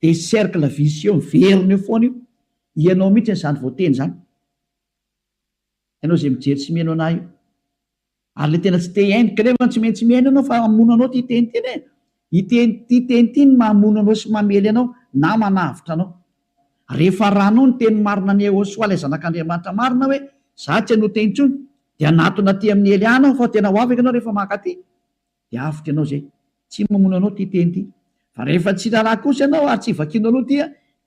Dia cercle vicieux miverina eo foana io. Ianao mihitsy n'izany voateny zany. Ianao izay mijery tsy mihaino anahy io. Ary le tena tsy te hiaino kanefa tsy maintsy mihaino anao fa mamono anao ty teny teny e. Ity teny ity ny mamono anao sy mamely anao na manavitra anao. Rehefa ranao ny teny marina ny Hosoa ilay zanak'Andriamanitra marina hoe za tsy hanota intsony dia anatona aty amin'ny Eliana fa tena ho afaka ianao rehefa maka aty dia avitra ianao zay. Tsy mamono anao ty teny ity. Fa rehefa tsy raharaha kosa ianao ary tsy vakianao aloha ty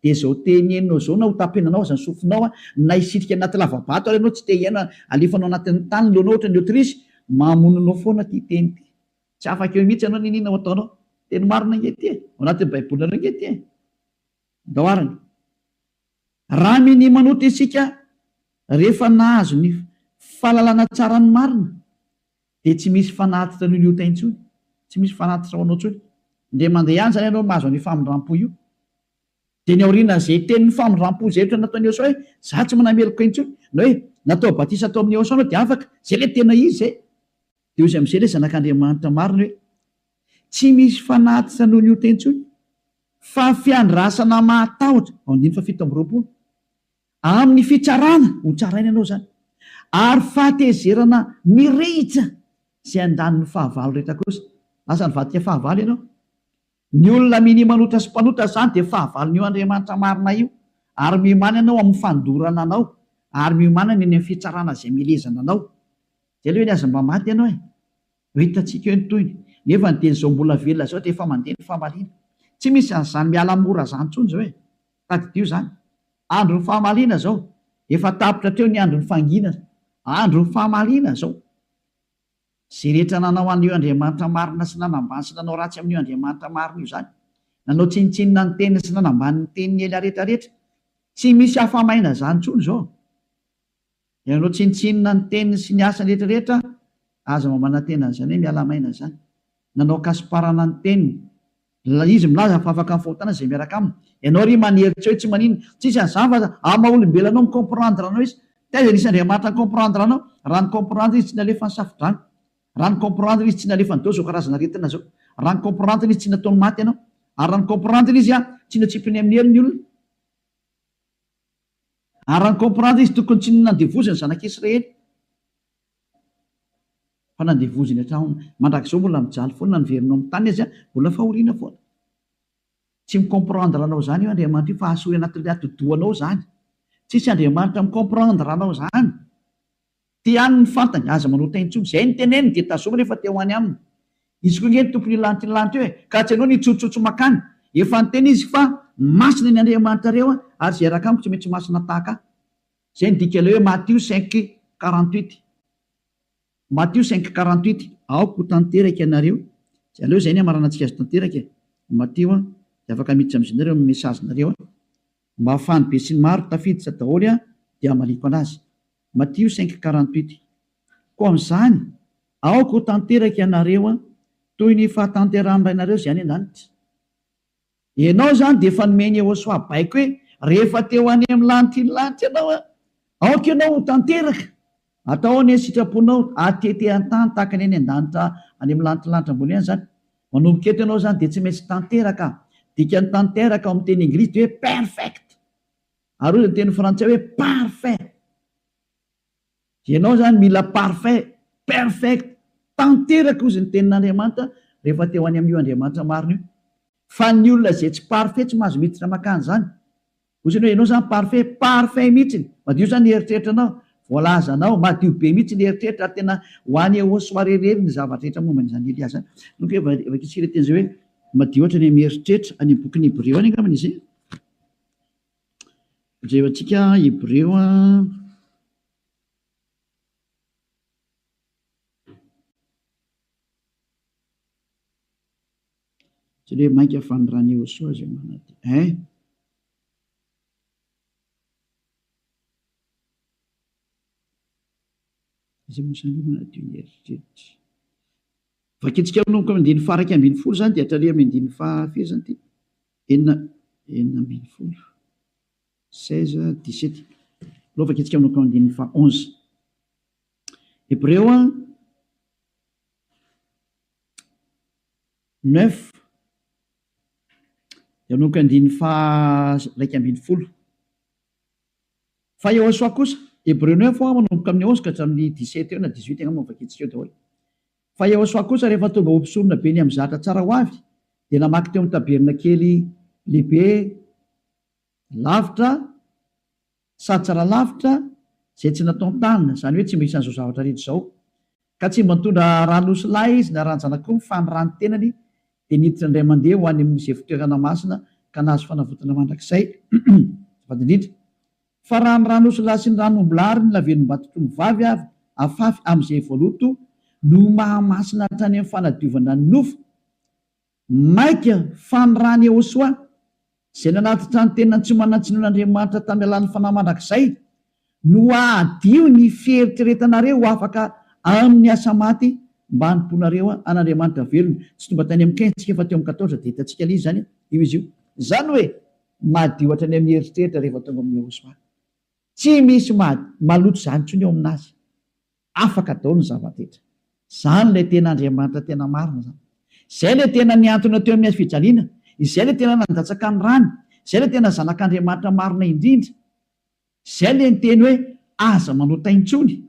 dia zao teny henonao zao na ho tapenanao aza ny sofinao na isitrika anaty lavabato ary ianao tsy te hiaina alefanao anatin'ny tany leonao ohatra ny Aotrisy, mamono anao foana ty teny ity. Tsy afaka eo mihitsy ianao ninina ho ataonao. Teny marina ingety ao anatin'ny baibolina ingety daoarany. Raha minimanota isika rehefa nahazo ny fahalalana tsara ny marina dia tsy misy fanatitra noho ny ota intsony, tsy misy fanatitra ho anao intsony. Ndray mandeha ihany zany ianao mahazo ny famindram-po io. Dia ny aoriana izay tenin'ny famindram-po izay ohatra nataon'ny Hosoa hoe za tsy manameloko intsony, na hoe natao batisa tao amin'ny Hosoa dia afaka, izay le tena izy zay. Dia izy amin'izay le zanak'Andriamanitra marina hoe tsy misy fanatitra noho ny ota intsony fa fiandrasana mahatahotra andiny 7:20 amin'ny fitsarana ho tsaraina ianao zany ary fahatezerana mirehitra izay andaniny fahavalo rehetra kosa. Lasa nivadika fahavalo ianao. Ny olona minimanota sy mpanota zany dia fahavalon'io Andriamanitra marina io ary miomana ianao amin'ny fandorana anao ary miomana ny amin'ny fitsarana izay milezana anao. Izay le hoe aza mba maty ianao e. Ho hitantsika eo ny toyny nefa ny teny izao mbola velona zao dia efa mandeha ny fahamaliana. Tsy misy an'izany miala mora zany intsony zao e. Tadidio zany. Andro ny fahamaliana zao efa tapitra treo ny andro ny fanginana. Andro ny fahamaliana zao. Izay rehetra nanao an'io Andriamanitra marina sy nanambany sy nanao ratsy amin'io Andriamanitra marina io zany, nanao tsinitsinina ny teniny sy nanambany ny teniny ela rehetrarehetra, tsy misy hafamaina zany intsony zao. Nanao tsinitsinina ny teniny sy ny asany rehetrarehetra, aza mamana tena an'izany hoe miala maina zany. Nanao kasiparana ny teniny. Izy milaza fa afaka mifahotana izay miaraka aminy. Ianao ry maneritra hoe tsy manino, tsisy an'izany fa ama olombelonao mikomprendre anao izy. Taiza nisy Andriamanitra mikomprendre anao? Raha ny komprendre izy tsy nalefa ny safidrano. Raha ny komprendre izy tsy nalefa ny dao zao karazana retina zao. Raha ny komprendre izy tsy nataony maty ianao. Ary raha ny komprendre izy tsy natsipiny amin'ny helo ny olona. Ary raha ny komprendre izy tokony tsy nandevoziny zanak'Israely. Fa nandevoziny hatrany mandrakizao mbola mijaly foana ny verinao amin'ny tany izy mbola fahoriana foana. tsy micomprendre anao zany io Andriamanitra io fa asory anatin'ilay atodoanao zany. Tsisy Andriamanitra micomprendre anao zany. Ty any ny fantany aza manota intsony zay niteneny dia tazoma rehefa teo any aminy. Izy koa ngeny tompony lanitra ny lanitra eo ka tsy anao nitsotsotso makany. Efa niteny izy fa masina ny Andriamanitra reo ary zay raka amiko tsy maintsy masina tahaka. Zay ny dika ilay hoe Matthieu 5:48. Matthieu 5:48 aoko tanteraka ianareo. Aleo zay ny amaranantsika azy tanteraka. Matthieu dia afaka miditra amin'izy nareo amin'ny mesazinareo. Mba hafahany be sy ny maro tafiditra daholo dia amaliko anazy. Matthieu 5:48. Koa amin'izany aoko tanteraka ianareo toy ny fahatanteran'irainareo zay any an-danitra. Ianao zany dia efa nomeny Yehosoa baiko hoe rehefa teo any amin'ny lanitra ny lanitra ianao aoka ianao tanteraka. Atao ny sitraponao atete an-tany tahaka ny any an-danitra any amin'ny lanitra ambony any zany. Manomboka eto ianao zany dia tsy maintsy tanteraka. Dikany tanteraka ao amin'ny teny Anglisy dia hoe perfect. Ary ny teny frantsay hoe parfait. Ianao zany mila parfait, perfect, tanteraka ozy ny tenin'Andriamanitra rehefa teo any amin'io Andriamanitra marina io. Fa ny olona zay tsy parfait tsy mahazo miditra makany zany. Ozy ianao zany parfait mihitsy. Madio zany eritreritranao. Voalazanao madio be mihitsy ny eritreritra tena ho any Yehosoa rerery ny zavatra rehetra momba n'izany Elia zany. Nuk vakitsika teny zay hoe madio ohatra ny mieritreritra any bokin'ny Hébreu any angambany izy. Jereo antsika Hébreu tsy hoe mainka fanirany Yehosoa zay manady. Izay mosany manadio ny eritreritra. Vakitsika amin'noko amin'ny 12 zany dia hatrary amin'ny 15 zany ty. 9:12. 16-17. Aloha vakitsika amin'noko amin'ny 11. Hébreu 9. Dia amin'noko amin'ny 12. Fa Yehosoa kosa Hébreu 9 manomboka amin'ny 11 ka hatramin'ny 17 eo na 18 angamba vakitsika eo daholo. Fa Yehosoa kosa rehefa tonga ho mpisorona be ny amin'ny zatra tsara ho avy dia namaky teo amin'ny tabernakely lehibe lavitra sady tsara lavitra zay tsy natao tanana, zany hoe tsy misy an'izao zavatra rehetra izao. Ka tsy mba nitondra ranosy lahy izy na ranjanak'omby fa ny rano tenany dia niditra indray mandeha ho any amin'izay fitoerana masina ka nahazo fanavotana mandrakizay. Vadindrindra fa raha ny ranosy lahy sy ny ranombolary ny lavenom-batotrony vavy avy afafy amin'izay voaloto no mahamasina hatrany amin'ny fanadiovana ny nofo maika fa ny rany Yehosoa zay nanatitra ny tena tsy manantsinon'Andriamanitra tamin'ny alalan'ny fanahy mandrakizay no adio ny fieritreretanareo ho afaka amin'ny asa maty mba hanimponareo an'Andriamanitra velona. Tsy tonga tany amin'ny 15 fa teo amin'ny 14 dia hitantsika ilay zany io izy io. Zany hoe madio hatrany amin'ny eritreritra rehefa tonga amin'ny Yehosoa. Tsy misy maloto zany ntsony eo aminazy. Afaka daholo ny zava-detra. Zany ilay tena Andriamanitra tena marina zany. Izay ilay tena niantona teo amin'ny fijaliana. Izay ilay tena nandatsaka ny rany. Izay ilay tena zanak'Andriamanitra marina indrindra. Izay ilay niteny hoe aza manota intsony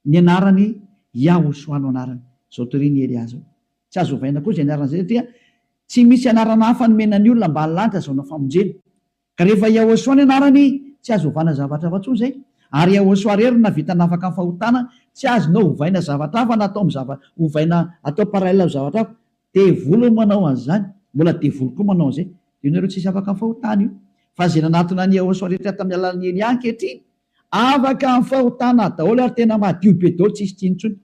ny anarany Yehosoa no anarany. Zao toriany Elia zao. Tsy azo ovaina koa izay anarana izay satria tsy misy anarana hafa nomenany olona mba halanitra zao na famonjena. Ka rehefa Yehosoa ny anarany tsy azo ovana zavatra hafa intsony izay. Ary Yehosoa rery na vita nafaka amin'ny fahotana tsy azonao ovaina zavatra hafa na atao ovaina atao parallela amin'ny zavatra hafa. Devoly manao an'izany, mbola devoly koa manao an'izay. Io nareo tsisy afaka amin'ny fahotana io. Fa izay nanatona ny Yehosoa rehetra tamin'ny alalan'ny Elia ankehitriny afaka amin'ny fahotana daholo ary tena madio be daholo tsisy tsinontsony.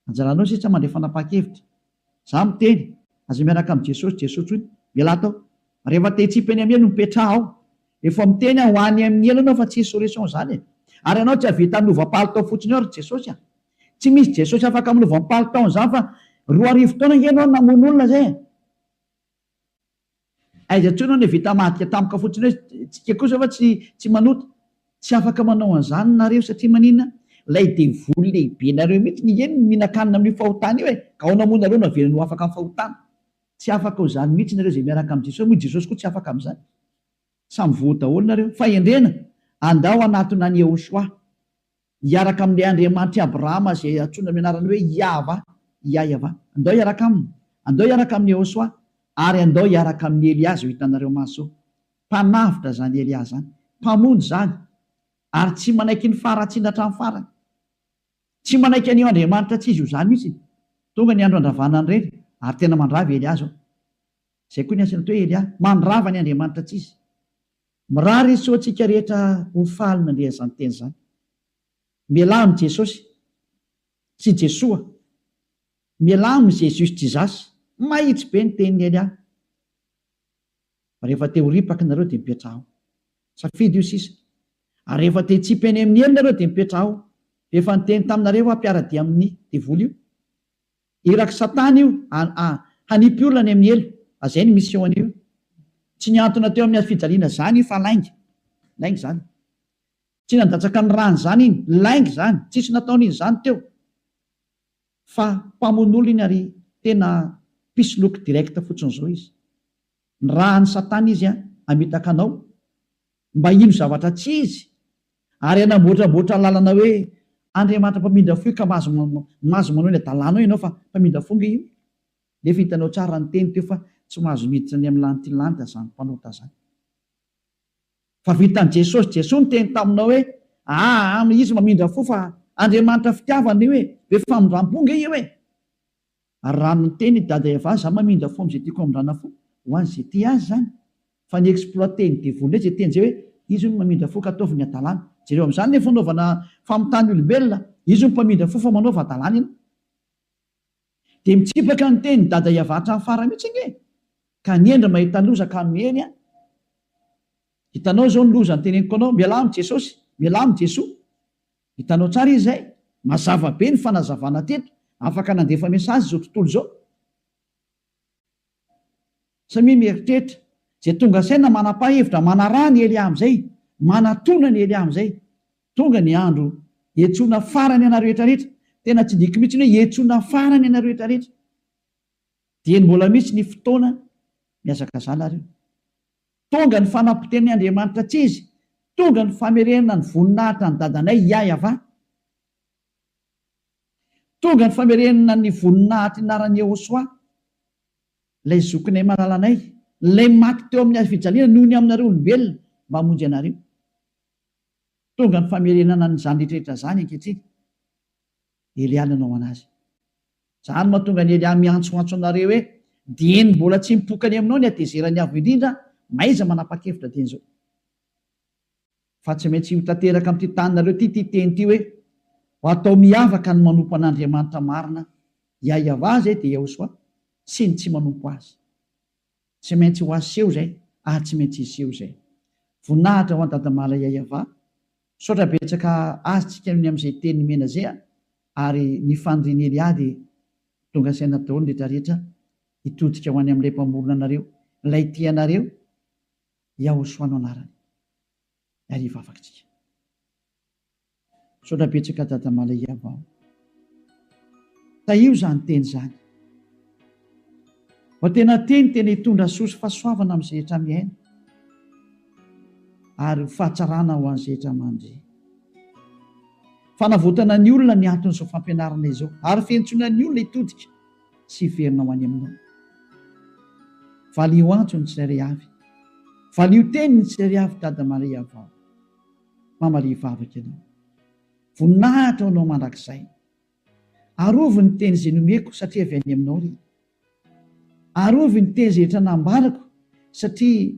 Anjaranao sisa mandray fanapa-kevitra. Za miteny aza miaraka amin'ny Jesosy, Jesosy hoy miala atao. Rehefa te-hitsipany amin'ny elo mipetraha ao. Efa miteny ho any amin'ny elo anao fa tsy solution zany. Ary anao tsy havita nova-palitao fotsiny ao Jesosy. Tsy misy Jesosy afaka minova-palitao zany fa 2 taona ianao namono olona zay. Aiza intsony ny vita madika tampoka fotsiny hoe tsika kosa fa tsy manota. Tsy afaka manao an'izany nareo satria maninona? Lay devoly lehibe nareo mihitsy ny eny mihinan-kanina amin'ny fahotana io ka ao namono nareo navelany ho afaka amin'ny fahotana. Tsy afaka ho zany mihitsy nareo izay miaraka amin'ny Jesosy. Moa Jesosy koa tsy afaka amin'izany. Samy voa daholo nareo. Fa endrena andao anatona ny Yehosoa hiaraka amin'ilay Andriamanitra Abrahama izay antsoina amin'ny anarany hoe Yahva. Andao hiaraka aminy. Andao hiaraka amin'ny Yehosoa ary andao hiaraka amin'ny Eliazy ho hitanareo maso. Mpanavitra zany Eliazy zany, mpamonjy zany, ary tsy manaiky ny faratsiana hatramin'ny farany. Tsy manaiky an'io Andriamanitra tsy izy io zany mihitsy. Tonga ny andro andravanany reny, ary tena mandrava Eliazy. Zay koa ny asany atao hoe Elia, mandrava ny Andriamanitra tsy izy. Mirary izy soantsika rehetra ho faly nandrea zany teny zany. Mialamy Jesosy sy Jesoa, mialamy Jesosy Jizasy, mahitsy be ny tenin'ny Elia. Rehefa te ho ripaka nareo dia mipetraho, safidy io sisa. Ary rehefa te hitsipy eny amin'ny elo nareo dia mipetraho. Efa niteny taminareo ampiaradia amin'ny devoly io. Iraky Satana io hanipy olona ny amin'ny elo. Azay ny mission io. Tsy niantona teo amin'ny fijaliana zany io fa laingy zany. Tsy nandatsaka ny rano zany iny, laingy zany, tsisy nataony iny zany teo. Fa mpamono iny ary tena pisoloky direct fotsiny zao izy. Ny rahan'ny Satana izy amitaka anao mba ino zavatra tsy izy, ary anamboatraboatra lalana hoe Andriamanitra mpamindra fo ka mazo manao ny adalàna ianao fa mpamindra fonga io. Nefa hitanao tsara ny teny teo fa tsy mahazo miditra ny amin'ny lanty lanta zany mpanota zany. Fa vitan'i Jesosy, Jesosy ny teny taminao hoe izy mamindra fo fa Andriamanitra fitiavana io hoe be famindram-ponga io hoe. Ary raha ny teny dada Eva za mamindra fo am'izay tiako amindrana fo ho an'izay ty azy zany. Fa ny exploité ny devoly zay teny zay hoe izy no mamindra fo ka ataovy ny adalàna. Jereo amin'izany ny fanaovana famitany olombelona, izy no mpamindra fo fa manaova adalàna ina. Dia mitsipaka ny teny dada Eva hatramin'ny farany mihitsy nge. Ka niendra mahita loza ka miheny. Hitanao zao ny loza ny teneniko anao, mialamy Jesosy, mialamy Jesoa. Hitanao tsara izy zay, mazava be ny fanazavana teto, afaka nandefa mesazy zao tontolo zao. Samy mieritreritra, zay tonga saina manapa-hevitra, manarà ny Elia amin'izay, manatona ny Elia amin'izay. Tonga ny andro hiantsoana farany ana rehetra rehetra. Tena tsy diky mihitsy hoe hiantsoana farany ana rehetra rehetra. Dia mbola mihitsy ny fotoana miazaka zala reo. Tonga ny fanapoteny Andriamanitra tsy izy, tonga ny famerenana ny voninahitra ny dadanay Yahva. Tonga ny famerenana ny voninahitra inaran'ny Yehosoa, ilay zokinay malalanay, ilay maty teo amin'ny fijaliana noho ny aminareo olombelona mba hamonjy anareo. Tonga ny famerenana nyzany rehetrarehetra zany ankehitriny. Elia nanao anazy. Zany mahatonga ny Elia miantsoantso anareo hoe dieny mbola tsy mipokany aminao ny atezerany avo indrindra, maiza manapa-kevitra teny zao. Fa tsy maintsy tanteraka amin'ity taninareo ty teny ty hoe ho atao miavaka ny manompo an'Andriamanitra marina, Yahva zay dia Yehosoa, sy ny tsy manompo azy. Tsy maintsy ho aseho zay, tsy maintsy iseho zay. Voninahitra ho an-dadamala Yahva, saotra betsaka azy tsika amin'izay teny mena zay, ary ny fandriny Elia dia tonga saina daholo rehetra rehetra hitodika ho any amin'ilay mpamorona anareo, ilay tianareo, Yehosoa no anarany. Ariva afakitsika. Saotra betsaka dadamala Yahva. Taio zany teny zany. Fa tena tena hitondra soso fahasoavana amin'izay rehetra miaina, ary fahatsarana ho an'izay rehetra mandry. Fanavotana ny olona ny anton'izao fampianarana izao, ary fiantsoana ny olona hitodika sy hiverina ho any aminao. Valio antso ny tsirairay avy, valio teny ny tsirairay avy dadamala Yahva. Mamalia vavaka ianao, voninahitra anao mandrakizay, arovy ny teny izay nomeko satria avy any aminao ry. Arovy ny teny izay rehetra nambarako satria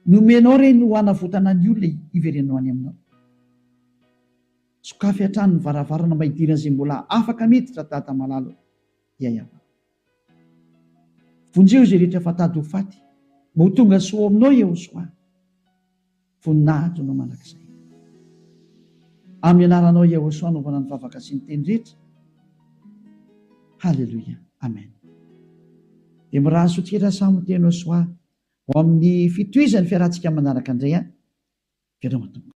nomenao reny ho hanavotana ny olona hiverenao any aminao. Sokafy hatrany ny varavarana maidirana izay mbola afaka miditra dada malalo Yahva. Vonjeo izay rehetra fatady ho faty, mba ho tonga soa aminao Yehosoa. Voninahitra anao mandrakizay. Amin'ny anaranao Yehosoa anaovana ny vavaka sy ny teny rehetra. Halleluia. Amen. Dia miraso tsika samy teny Yehosoa ho amin'ny fitohizan'ny fiarantsika manaraka indray. Fiarahana tompoko.